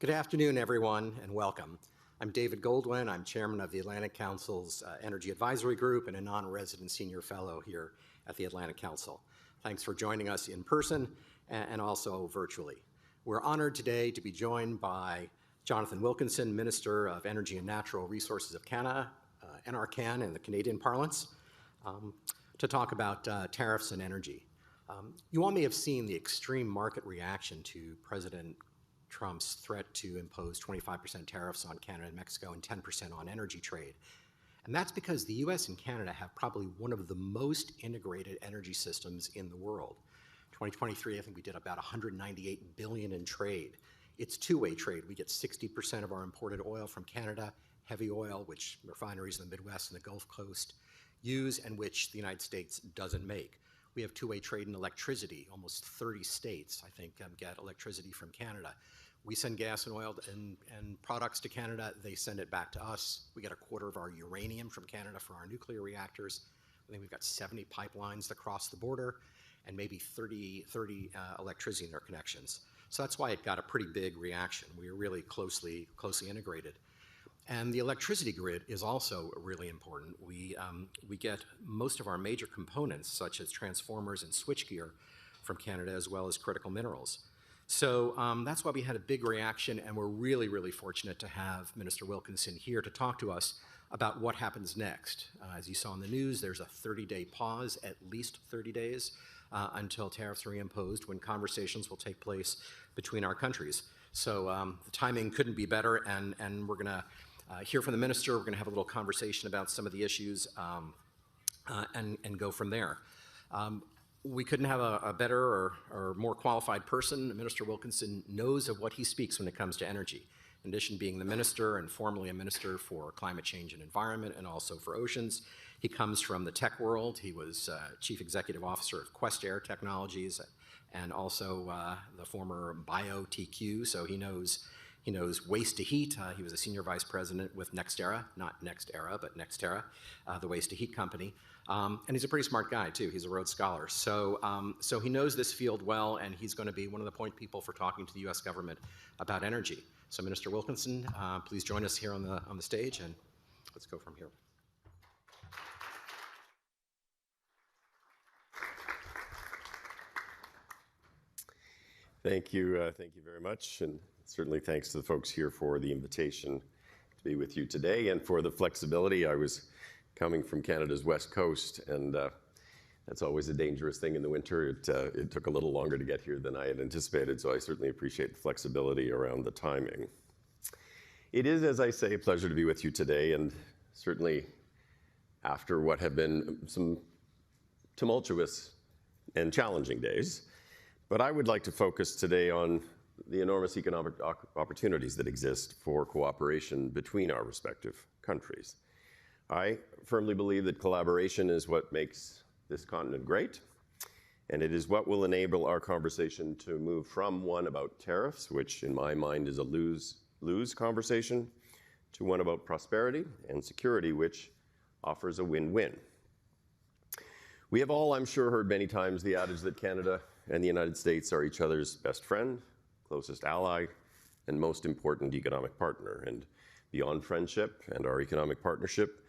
Good afternoon, everyone, and welcome. I'm David Goldwyn. I'm chairman of the Atlantic Council's Energy Advisory Group and a non-resident senior fellow here at the Atlantic Council. Thanks for joining us in person and also virtually. We're honored today to be joined by Jonathan Wilkinson, Minister of Energy and Natural Resources of Canada, NRCan in the Canadian parlance, to talk about tariffs and energy. You all may have seen the extreme market reaction to President Trump's threat to impose 25% tariffs on Canada and Mexico and 10% on energy trade. And that's because the US and Canada have probably one of the most integrated energy systems in the world. 2023, I think we did about $198 billion in trade. It's two-way trade. We get 60% of our imported oil from Canada, heavy oil, which refineries in the Midwest and the Gulf Coast use and which the United States doesn't make. We have two-way trade in electricity. Almost 30 states, I think, get electricity from Canada. We send gas and oil and products to Canada. They send it back to us. We get a quarter of our uranium from Canada for our nuclear reactors. I think we've got 70 pipelines that cross the border and maybe 30 electricity interconnections. So that's why it got a pretty big reaction. We are really closely integrated. And the electricity grid is also really important. We get most of our major components, such as transformers and switchgear, from Canada, as well as critical minerals. So that's why we had a big reaction, and we're really, really fortunate to have Minister Wilkinson here to talk to us about what happens next. As you saw in the news, there's a 30-day pause, at least 30 days, until tariffs are reimposed, when conversations will take place between our countries. So the timing couldn't be better, and we're going to hear from the minister. We're going to have a little conversation about some of the issues and go from there. We couldn't have a better or more qualified person. Minister Wilkinson knows of what he speaks when it comes to energy. In addition to being the minister and formerly a minister for climate change and environment and also for oceans, he comes from the tech world. He was chief executive officer of Quest Air Technologies and also the former BioTQ, so he knows waste to heat. He was a senior vice president with NextEra, not NextEra, but NextEra, the waste to heat company. And he's a pretty smart guy, too. He's a Rhodes Scholar. So he knows this field well, and he's going to be one of the point people for talking to the U.S. government about energy. So Minister Wilkinson, please join us here on the stage, and let's go from here. Thank you very much, and certainly thanks to the folks here for the invitation to be with you today and for the flexibility. I was coming from Canada's west coast, and that's always a dangerous thing in the winter. It took a little longer to get here than I had anticipated, so I certainly appreciate the flexibility around the timing. It is, as I say, a pleasure to be with you today, and certainly after what have been some tumultuous and challenging days. But I would like to focus today on the enormous economic opportunities that exist for cooperation between our respective countries. I firmly believe that collaboration is what makes this continent great, and it is what will enable our conversation to move from one about tariffs, which in my mind is a lose-lose conversation, to one about prosperity and security, which offers a win-win. We have all, I'm sure, heard many times the adage that Canada and the United States are each other's best friend, closest ally, and most important economic partner. And beyond friendship and our economic partnership,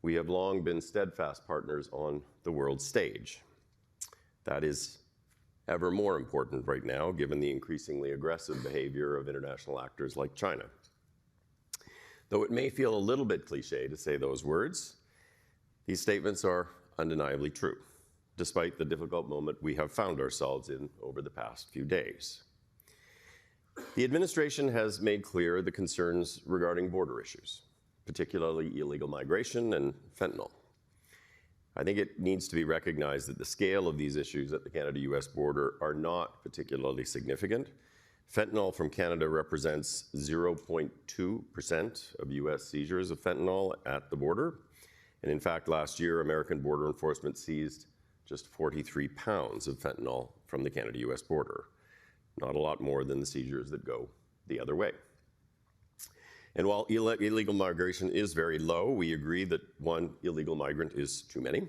we have long been steadfast partners on the world stage. That is ever more important right now, given the increasingly aggressive behavior of international actors like China. Though it may feel a little bit cliche to say those words, these statements are undeniably true, despite the difficult moment we have found ourselves in over the past few days. The administration has made clear the concerns regarding border issues, particularly illegal migration and fentanyl. I think it needs to be recognized that the scale of these issues at the Canada-US border are not particularly significant. Fentanyl from Canada represents 0.2% of US seizures of fentanyl at the border. And in fact, last year, American border enforcement seized just 43 pounds of fentanyl from the Canada-US border. Not a lot more than the seizures that go the other way. And while illegal migration is very low, we agree that one illegal migrant is too many.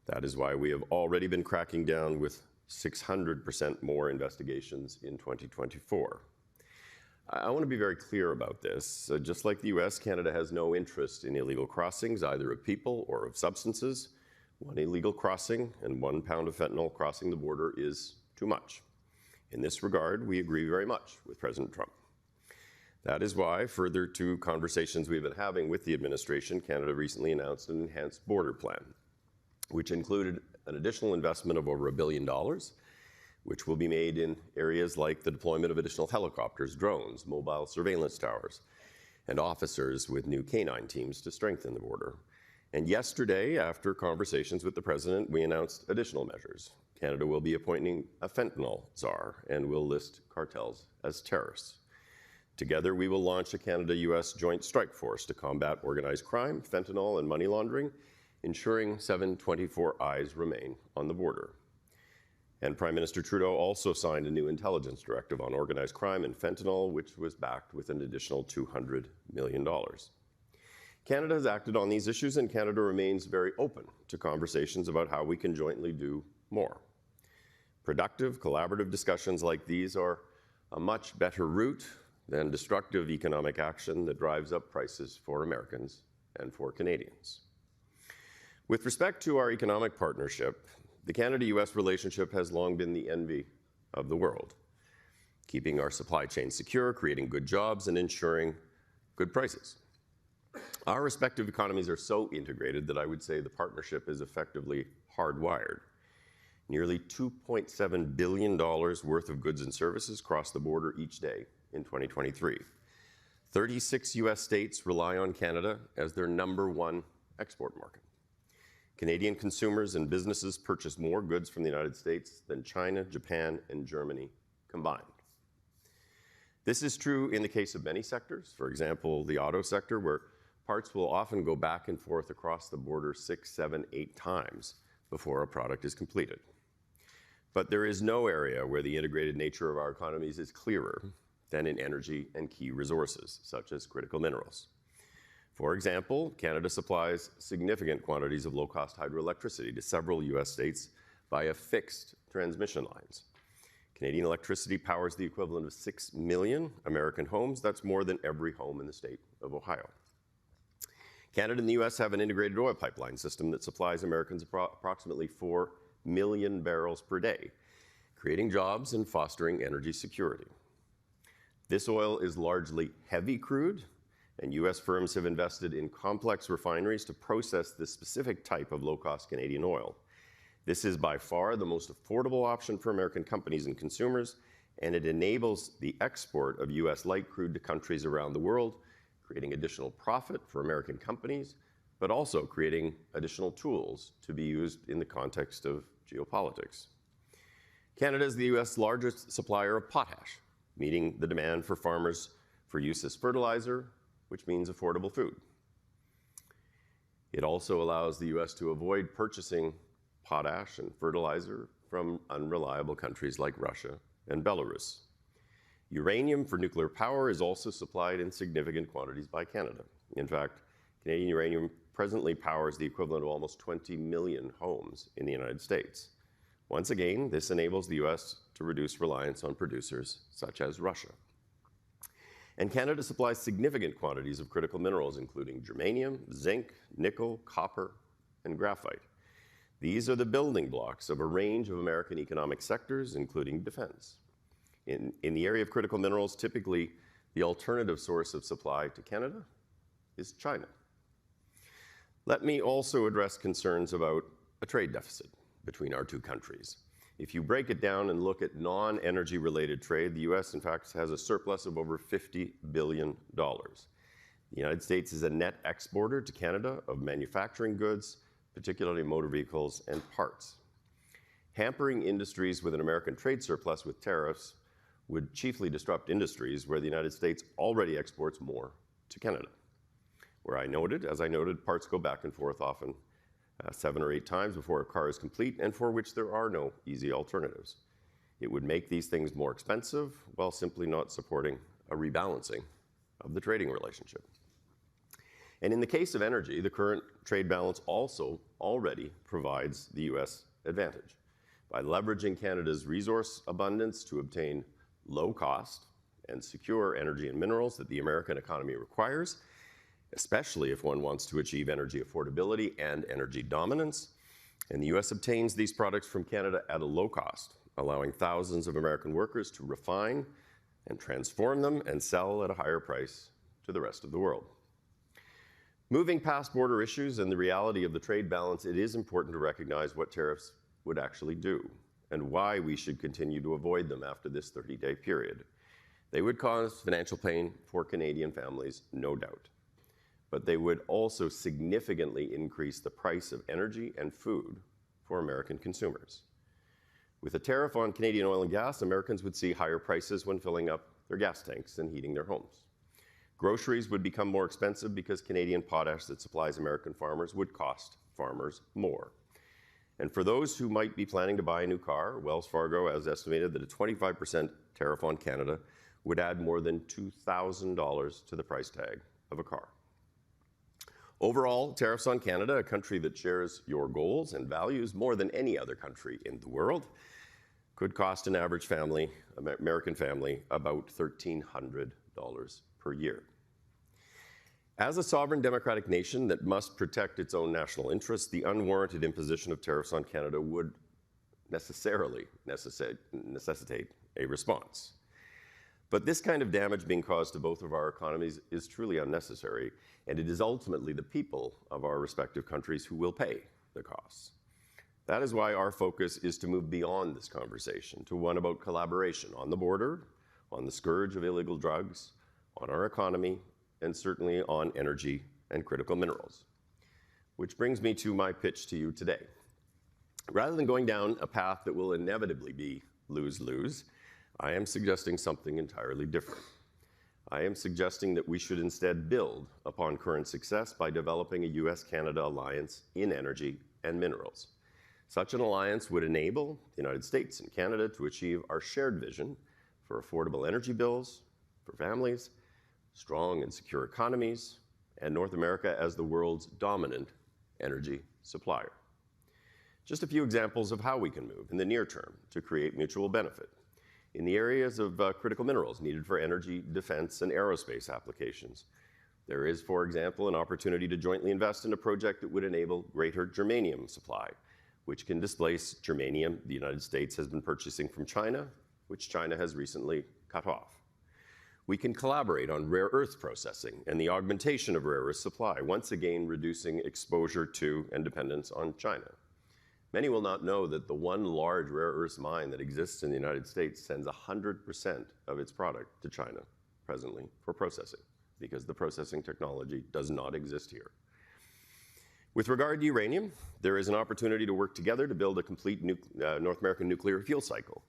That is why we have already been cracking down with 600% more investigations in 2024. I want to be very clear about this. Just like the US, Canada has no interest in illegal crossings, either of people or of substances. One illegal crossing and 1 pound of fentanyl crossing the border is too much. In this regard, we agree very much with President Trump. That is why, further to conversations we've been having with the administration, Canada recently announced an enhanced border plan, which included an additional investment of over $1 billion, which will be made in areas like the deployment of additional helicopters, drones, mobile surveillance towers, and officers with new canine teams to strengthen the border. And yesterday, after conversations with the President, we announced additional measures. Canada will be appointing a fentanyl czar and will list cartels as terrorists. Together, we will launch a Canada-US joint strike force to combat organized crime, fentanyl, and money laundering, ensuring 724 eyes remain on the border. And Prime Minister Trudeau also signed a new intelligence directive on organized crime and fentanyl, which was backed with an additional $200 million. Canada has acted on these issues, and Canada remains very open to conversations about how we can jointly do more. Productive, collaborative discussions like these are a much better route than destructive economic action that drives up prices for Americans and for Canadians. With respect to our economic partnership, the Canada-US relationship has long been the envy of the world, keeping our supply chain secure, creating good jobs, and ensuring good prices. Our respective economies are so integrated that I would say the partnership is effectively hardwired. Nearly $2.7 billion worth of goods and services cross the border each day in 2023. 36 US states rely on Canada as their #1 export market. Canadian consumers and businesses purchase more goods from the United States than China, Japan, and Germany combined. This is true in the case of many sectors. For example, the auto sector, where parts will often go back and forth across the border 6, 7, 8 times before a product is completed. But there is no area where the integrated nature of our economies is clearer than in energy and key resources, such as critical minerals. For example, Canada supplies significant quantities of low-cost hydroelectricity to several US states via fixed transmission lines. Canadian electricity powers the equivalent of 6 million American homes. That's more than every home in the state of Ohio. Canada and the US have an integrated oil pipeline system that supplies Americans approximately 4 million barrels per day, creating jobs and fostering energy security. This oil is largely heavy crude, and US firms have invested in complex refineries to process this specific type of low-cost Canadian oil. This is by far the most affordable option for American companies and consumers, and it enables the export of US light crude to countries around the world, creating additional profit for American companies, but also creating additional tools to be used in the context of geopolitics. Canada is the US largest supplier of potash, meeting the demand for farmers for use as fertilizer, which means affordable food. It also allows the US to avoid purchasing potash and fertilizer from unreliable countries like Russia and Belarus. Uranium for nuclear power is also supplied in significant quantities by Canada. In fact, Canadian uranium presently powers the equivalent of almost 20 million homes in the United States. Once again, this enables the US to reduce reliance on producers such as Russia. And Canada supplies significant quantities of critical minerals, including germanium, zinc, nickel, copper, and graphite. These are the building blocks of a range of American economic sectors, including defense. In the area of critical minerals, typically the alternative source of supply to Canada is China. Let me also address concerns about a trade deficit between our two countries. If you break it down and look at non-energy related trade, the US in fact has a surplus of over $50 billion. The United States is a net exporter to Canada of manufacturing goods, particularly motor vehicles and parts. Hampering industries with an American trade surplus with tariffs would chiefly disrupt industries where the United States already exports more to Canada, where as I noted, parts go back and forth often 7 or 8 times before a car is complete, and for which there are no easy alternatives. It would make these things more expensive while simply not supporting a rebalancing of the trading relationship. And in the case of energy, the current trade balance also already provides the US advantage by leveraging Canada's resource abundance to obtain low-cost, and secure energy and minerals that the American economy requires, especially if one wants to achieve energy affordability and energy dominance. And the U.S. obtains these products from Canada at a low cost, allowing thousands of American workers to refine and transform them and sell at a higher price to the rest of the world. Moving past border issues and the reality of the trade balance, it is important to recognize what tariffs would actually do and why we should continue to avoid them after this 30-day period. They would cause financial pain for Canadian families, no doubt, but they would also significantly increase the price of energy and food for American consumers. With a tariff on Canadian oil and gas, Americans would see higher prices when filling up their gas tanks and heating their homes. Groceries would become more expensive because Canadian potash that supplies American farmers would cost farmers more. And for those who might be planning to buy a new car, Wells Fargo has estimated that a 25% tariff on Canada would add more than $2,000 to the price tag of a car. Overall, tariffs on Canada, a country that shares your goals and values more than any other country in the world, could cost an average family, American family, about $1,300 per year. As a sovereign democratic nation that must protect its own national interests, the unwarranted imposition of tariffs on Canada would necessarily necessitate a response. But this kind of damage being caused to both of our economies is truly unnecessary, and it is ultimately the people of our respective countries who will pay the costs. That is why our focus is to move beyond this conversation to one about collaboration on the border, on the scourge of illegal drugs, on our economy, and certainly on energy and critical minerals. Which brings me to my pitch to you today. Rather than going down a path that will inevitably be lose-lose, I am suggesting something entirely different. I am suggesting that we should instead build upon current success by developing a US-Canada alliance in energy and minerals. Such an alliance would enable the United States and Canada to achieve our shared vision for affordable energy bills for families, strong and secure economies, and North America as the world's dominant energy supplier. Just a few examples of how we can move in the near term to create mutual benefit. In the areas of critical minerals needed for energy, defense, and aerospace applications, there is, for example, an opportunity to jointly invest in a project that would enable greater germanium supply, which can displace germanium the United States has been purchasing from China, which China has recently cut off. We can collaborate on rare earth processing and the augmentation of rare earth supply, once again reducing exposure to and dependence on China. Many will not know that the one large rare earth mine that exists in the United States sends 100% of its product to China presently for processing, because the processing technology does not exist here. With regard to uranium, there is an opportunity to work together to build a complete North American nuclear fuel cycle,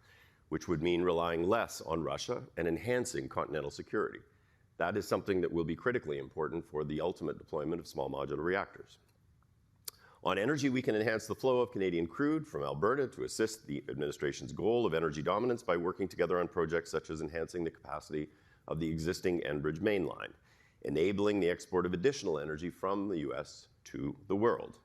which would mean relying less on Russia and enhancing continental security. That is something that will be critically important for the ultimate deployment of small modular reactors. On energy, we can enhance the flow of Canadian crude from Alberta to assist the administration's goal of energy dominance by working together on projects such as enhancing the capacity of the existing Enbridge mainline, enabling the export of additional energy from the US to the world.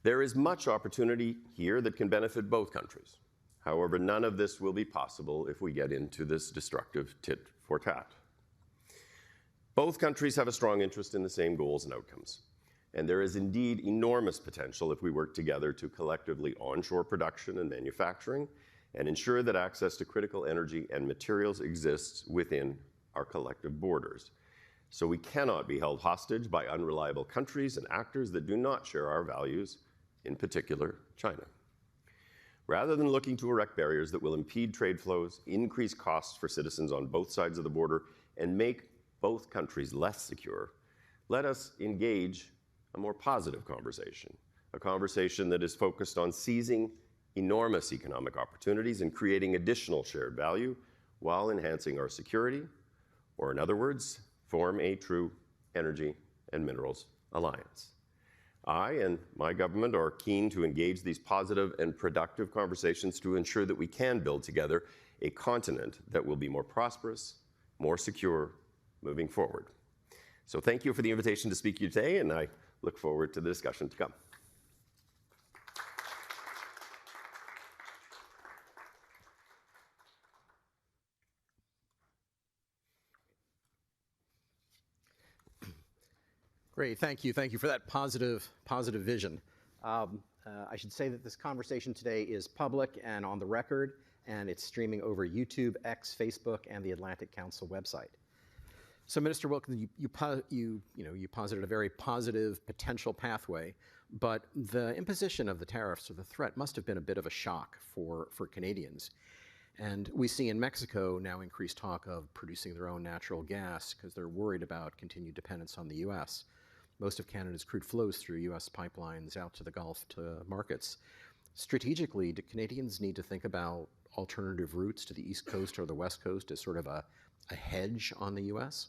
There is much opportunity here that can benefit both countries. However, none of this will be possible if we get into this destructive tit for tat. Both countries have a strong interest in the same goals and outcomes, and there is indeed enormous potential if we work together to collectively onshore production and manufacturing and ensure that access to critical energy and materials exists within our collective borders. So we cannot be held hostage by unreliable countries and actors that do not share our values, in particular China. Rather than looking to erect barriers that will impede trade flows, increase costs for citizens on both sides of the border, and make both countries less secure, let us engage a more positive conversation, a conversation that is focused on seizing enormous economic opportunities and creating additional shared value while enhancing our security, or in other words, form a true energy and minerals alliance. I and my government are keen to engage these positive and productive conversations to ensure that we can build together a continent that will be more prosperous, more secure, moving forward. So thank you for the invitation to speak to you today, and I look forward to the discussion to come. Great, thank you. Thank you for that positive vision. I should say that this conversation today is public and on the record, and it's streaming over YouTube, X, Facebook, and the Atlantic Council website. So, Minister Wilkinson, you posited a very positive potential pathway, but the imposition of the tariffs or the threat must have been a bit of a shock for Canadians. And we see in Mexico now increased talk of producing their own natural gas because they're worried about continued dependence on the U.S. Most of Canada's crude flows through U.S. pipelines out to the Gulf to markets. Strategically, do Canadians need to think about alternative routes to the East Coast or the West Coast as sort of a hedge on the U.S.?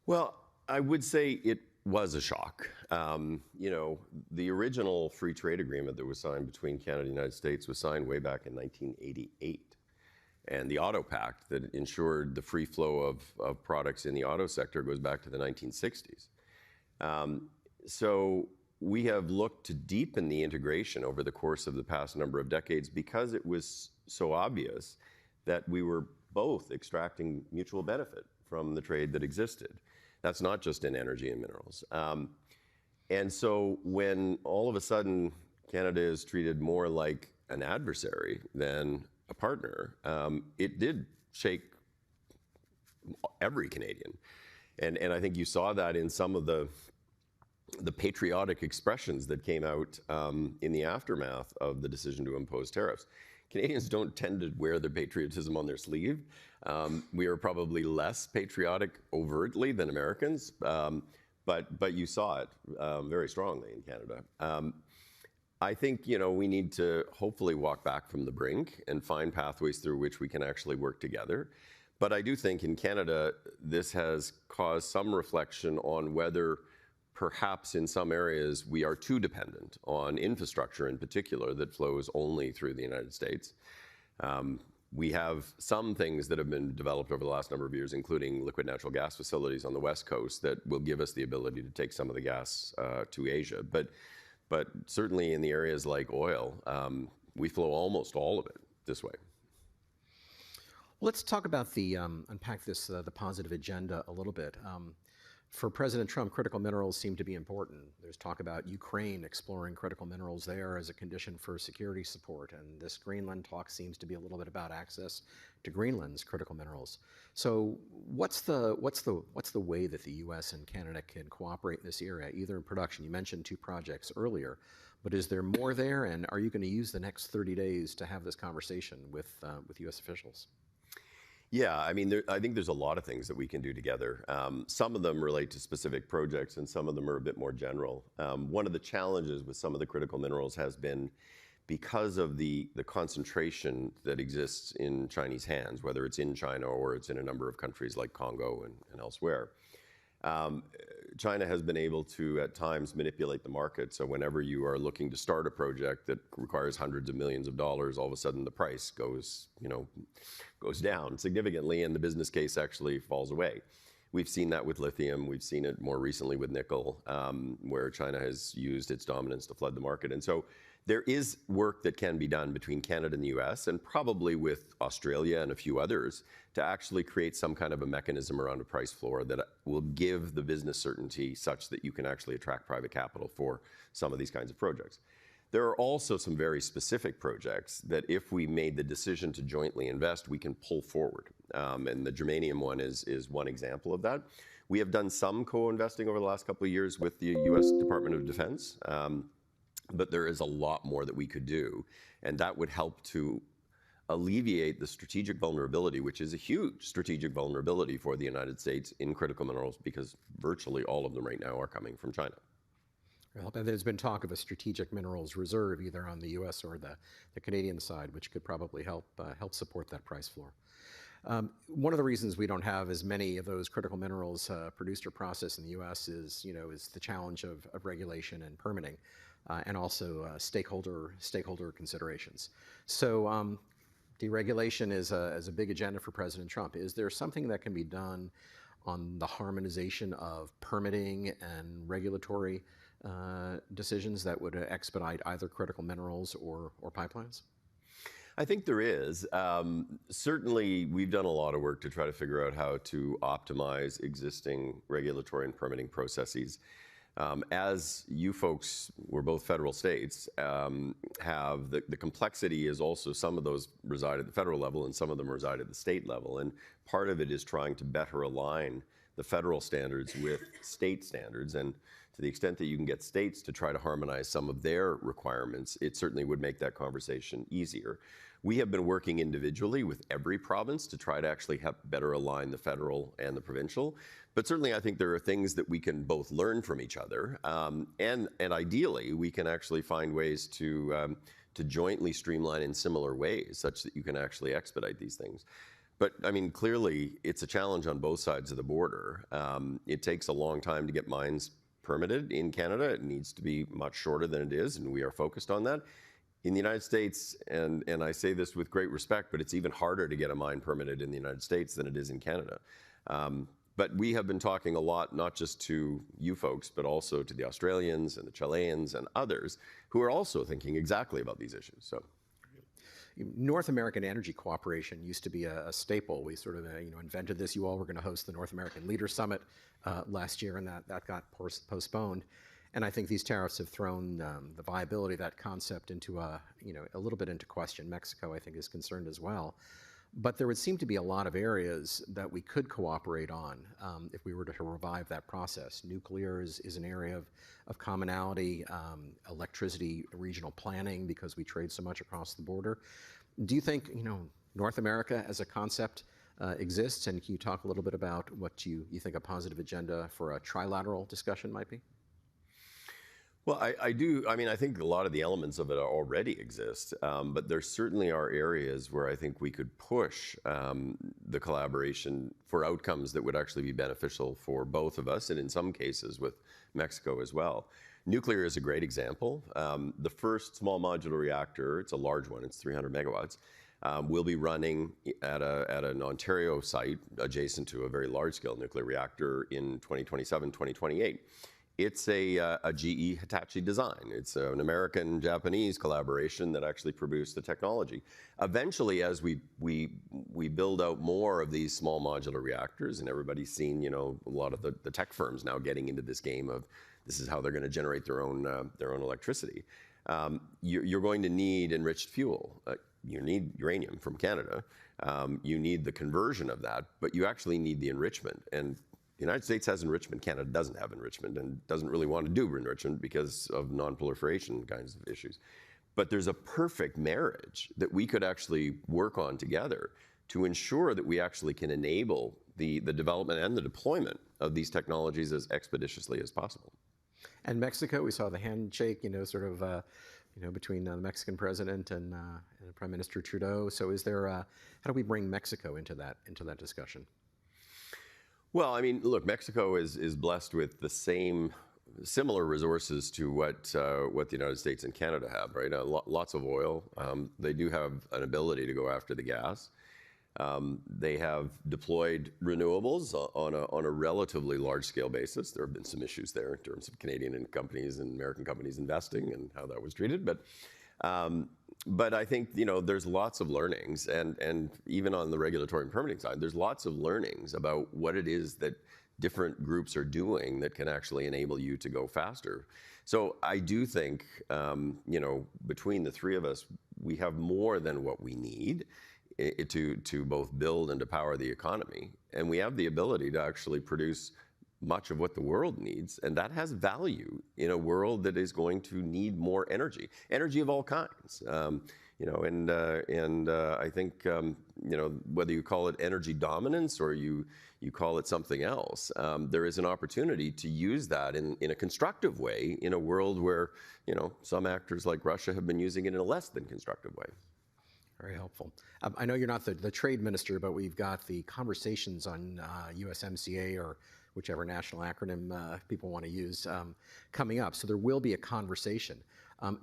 Well, I would say it was a shock. The original free trade agreement that was signed between Canada and the United States was signed way back in 1988. And the Auto Pact that ensured the free flow of products in the auto sector goes back to the 1960s. So we have looked to deepen the integration over the course of the past number of decades because it was so obvious that we were both extracting mutual benefit from the trade that existed. That's not just in energy and minerals. And so when all of a sudden Canada is treated more like an adversary than a partner, it did shake every Canadian. And I think you saw that in some of the patriotic expressions that came out in the aftermath of the decision to impose tariffs. Canadians don't tend to wear their patriotism on their sleeve. We are probably less patriotic overtly than Americans, but you saw it very strongly in Canada. I think we need to hopefully walk back from the brink and find pathways through which we can actually work together. But I do think in Canada, this has caused some reflection on whether perhaps in some areas we are too dependent on infrastructure in particular that flows only through the United States. We have some things that have been developed over the last number of years, including liquid natural gas facilities on the West Coast that will give us the ability to take some of the gas to Asia. But certainly in the areas like oil, we flow almost all of it this way. Let's talk about unpack this, the positive agenda a little bit. For President Trump, critical minerals seem to be important. There's talk about Ukraine exploring critical minerals there as a condition for security support, and this Greenland talk seems to be a little bit about access to Greenland's critical minerals. So, what's the way that the U.S. and Canada can cooperate in this area, either in production? You mentioned 2 projects earlier, but is there more there? And are you going to use the next 30 days to have this conversation with U.S. officials? Yeah, I mean, I think there's a lot of things that we can do together. Some of them relate to specific projects, and some of them are a bit more general. One of the challenges with some of the critical minerals has been because of the concentration that exists in Chinese hands, whether it's in China or it's in a number of countries like Congo and elsewhere. China has been able to, at times, manipulate the market. So whenever you are looking to start a project that requires hundreds of millions of dollars, all of a sudden the price goes down significantly, and the business case actually falls away. We've seen that with lithium. We've seen it more recently with nickel, where China has used its dominance to flood the market. And so there is work that can be done between Canada and the US, and probably with Australia and a few others, to actually create some kind of a mechanism around a price floor that will give the business certainty such that you can actually attract private capital for some of these kinds of projects. There are also some very specific projects that if we made the decision to jointly invest, we can pull forward. And the germanium one is one example of that. We have done some co-investing over the last couple of years with the US Department of Defense. But there is a lot more that we could do, and that would help to alleviate the strategic vulnerability, which is a huge strategic vulnerability for the United States in critical minerals, because virtually all of them right now are coming from China. Well, and there's been talk of a strategic minerals reserve either on the U.S. or the Canadian side, which could probably help support that price floor. One of the reasons we don't have as many of those critical minerals produced or processed in the U.S. is the challenge of regulation and permitting. And also stakeholder considerations. So deregulation is a big agenda for President Trump. Is there something that can be done on the harmonization of permitting and regulatory decisions that would expedite either critical minerals or pipelines? I think there is. Certainly, we've done a lot of work to try to figure out how to optimize existing regulatory and permitting processes. As you folks, we're both federal states, have the complexity is also some of those reside at the federal level and some of them reside at the state level. And part of it is trying to better align the federal standards with state standards. And to the extent that you can get states to try to harmonize some of their requirements, it certainly would make that conversation easier. We have been working individually with every province to try to actually help better align the federal and the provincial. But certainly I think there are things that we can both learn from each other. And ideally, we can actually find ways to jointly streamline in similar ways such that you can actually expedite these things. But I mean, clearly, it's a challenge on both sides of the border. It takes a long time to get mines permitted in Canada. It needs to be much shorter than it is, and we are focused on that. In the United States, and I say this with great respect, but it's even harder to get a mine permitted in the United States than it is in Canada. But we have been talking a lot, not just to you folks, but also to the Australians and the Chileans and others who are also thinking exactly about these issues. So. North American energy cooperation used to be a staple. We sort of invented this. You all were going to host the North American Leaders Summit last year, and that got postponed. And I think these tariffs have thrown the viability of that concept into a little bit into question. Mexico, I think, is concerned as well. But there would seem to be a lot of areas that we could cooperate on if we were to revive that process. Nuclear is an area of commonality, electricity regional planning, because we trade so much across the border. Do you think North America as a concept exists? And can you talk a little bit about what you think a positive agenda for a trilateral discussion might be? Well, I do. I mean, I think a lot of the elements of it already exist, but there certainly are areas where I think we could push the collaboration for outcomes that would actually be beneficial for both of us, and in some cases with Mexico as well. Nuclear is a great example. The first small modular reactor, it's a large one, it's 300 megawatts, will be running at an Ontario site adjacent to a very large-scale nuclear reactor in 2027, 2028. It's a GE Hitachi design. It's an American-Japanese collaboration that actually produced the technology. Eventually, as we build out more of these small modular reactors, and everybody's seen, a lot of the tech firms now getting into this game of this is how they're going to generate their own electricity. You're going to need enriched fuel. You need uranium from Canada. You need the conversion of that, but you actually need the enrichment. And the United States has enrichment, Canada doesn't have enrichment and doesn't really want to do enrichment because of non-proliferation kinds of issues. But there's a perfect marriage that we could actually work on together to ensure that we actually can enable the development and the deployment of these technologies as expeditiously as possible. And Mexico, we saw the handshake, between the Mexican president and Prime Minister Trudeau. So is there, how do we bring Mexico into that discussion? Well, I mean, look, Mexico is blessed with the similar resources to what the United States and Canada have, right? Lots of oil. They do have an ability to go after the gas. They have deployed renewables on a relatively large-scale basis. There have been some issues there in terms of Canadian companies and American companies investing and how that was treated, but I think there's lots of learnings, and even on the regulatory and permitting side, there's lots of learnings about what it is that different groups are doing that can actually enable you to go faster. So I do think between the three of us, we have more than what we need to both build and to power the economy, and we have the ability to actually produce much of what the world needs, and that has value in a world that is going to need more energy of all kinds. I think whether you call it energy dominance or you call it something else, there is an opportunity to use that in a constructive way in a world where some actors like Russia have been using it in a less than constructive way. Very helpful. I know you're not the trade minister, but we've got the conversations on USMCA or whichever national acronym people want to use, coming up. So there will be a conversation.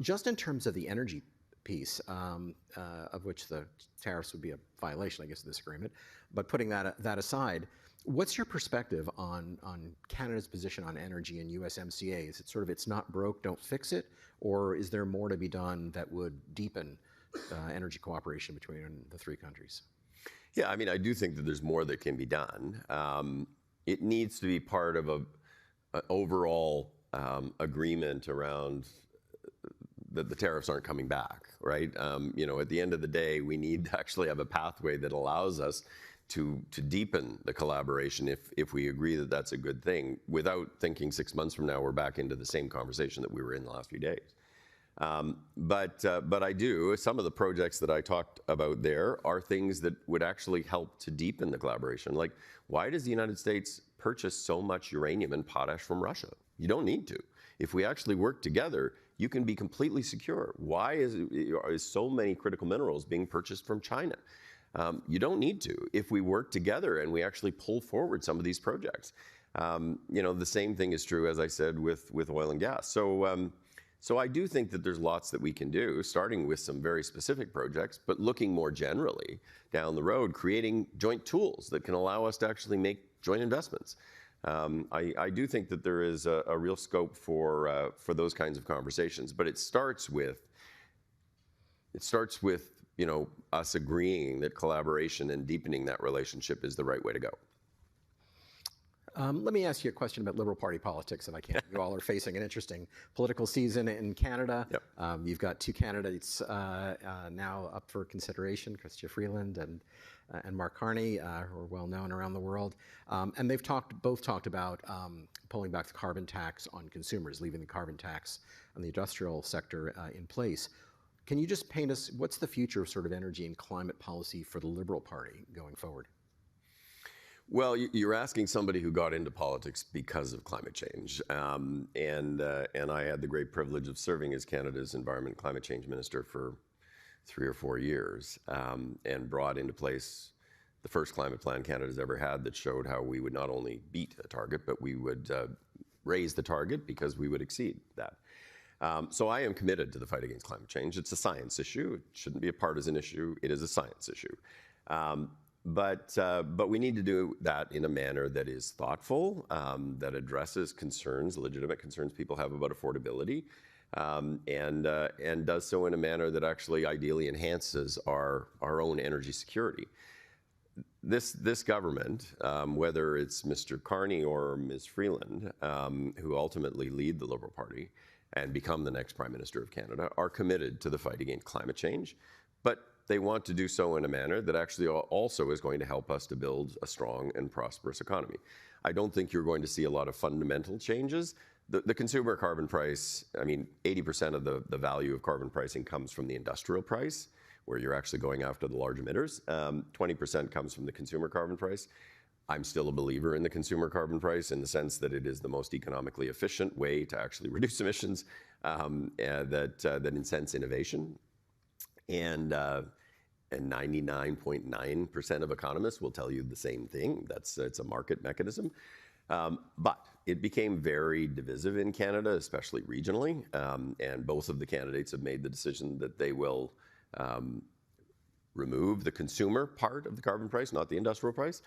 Just in terms of the energy piece, of which the tariffs would be a violation, I guess, of this agreement, but putting that aside, what's your perspective on Canada's position on energy and USMCA? Is it sort of it's not broke, don't fix it, or is there more to be done that would deepen energy cooperation between the three countries? Yeah, I mean, I do think that there's more that can be done. It needs to be part of an overall agreement around that the tariffs aren't coming back, right? At the end of the day, we need to actually have a pathway that allows us to deepen the collaboration if we agree that that's a good thing, without thinking 6 months from now we're back into the same conversation that we were in the last few days. But I do, some of the projects that I talked about there are things that would actually help to deepen the collaboration. Like, why does the United States purchase so much uranium and potash from Russia? You don't need to. If we actually work together, you can be completely secure. Why is so many critical minerals being purchased from China? You don't need to. If we work together and we actually pull forward some of these projects. The same thing is true, as I said, with oil and gas. So I do think that there's lots that we can do, starting with some very specific projects, but looking more generally down the road, creating joint tools that can allow us to actually make joint investments. I do think that there is a real scope for those kinds of conversations, but it starts with us agreeing that collaboration and deepening that relationship is the right way to go. Let me ask you a question about Liberal Party politics, if I can. You all are facing an interesting political season in Canada. Yep. You've got two candidates now up for consideration, Chrystia Freeland and Mark Carney, who are well known around the world. And they've both talked about pulling back the carbon tax on consumers, leaving the carbon tax on the industrial sector in place. Can you just paint us, what's the future of sort of energy and climate policy for the Liberal Party going forward? Well, you're asking somebody who got into politics because of climate change, and I had the great privilege of serving as Canada's Environment and Climate Change Minister for 3 or 4 years, and brought into place the first climate plan Canada's ever had that showed how we would not only beat a target, but we would raise the target because we would exceed that. So I am committed to the fight against climate change. It's a science issue. It shouldn't be a partisan issue. It is a science issue. But we need to do that in a manner that is thoughtful, that addresses concerns, legitimate concerns people have about affordability, and does so in a manner that actually ideally enhances our own energy security. This government, whether it's Mr. Carney or Ms. Freeland, who ultimately lead the Liberal Party and become the next Prime Minister of Canada, are committed to the fight against climate change, but they want to do so in a manner that actually also is going to help us to build a strong and prosperous economy. I don't think you're going to see a lot of fundamental changes. The consumer carbon price, I mean, 80% of the value of carbon pricing comes from the industrial price, where you're actually going after the large emitters. 20% comes from the consumer carbon price. I'm still a believer in the consumer carbon price in the sense that it is the most economically efficient way to actually reduce emissions that incents innovation. And 99.9% of economists will tell you the same thing. It's a market mechanism. But it became very divisive in Canada, especially regionally. And both of the candidates have made the decision that they will remove the consumer part of the carbon price, not the industrial price.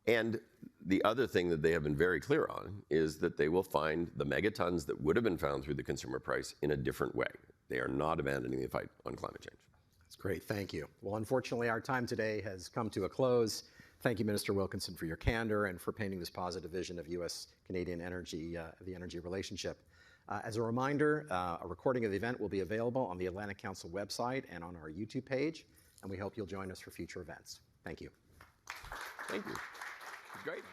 And the other thing that they have been very clear on is that they will find the megatons that would have been found through the consumer price in a different way. They are not abandoning the fight on climate change. That's great, thank you. Well, unfortunately, our time today has come to a close. Thank you, Minister Wilkinson, for your candor and for painting this positive vision of U.S.-Canadian energy, the energy relationship. As a reminder, a recording of the event will be available on the Atlantic Council website and on our YouTube page, and we hope you'll join us for future events. Thank you. Thank you. Great.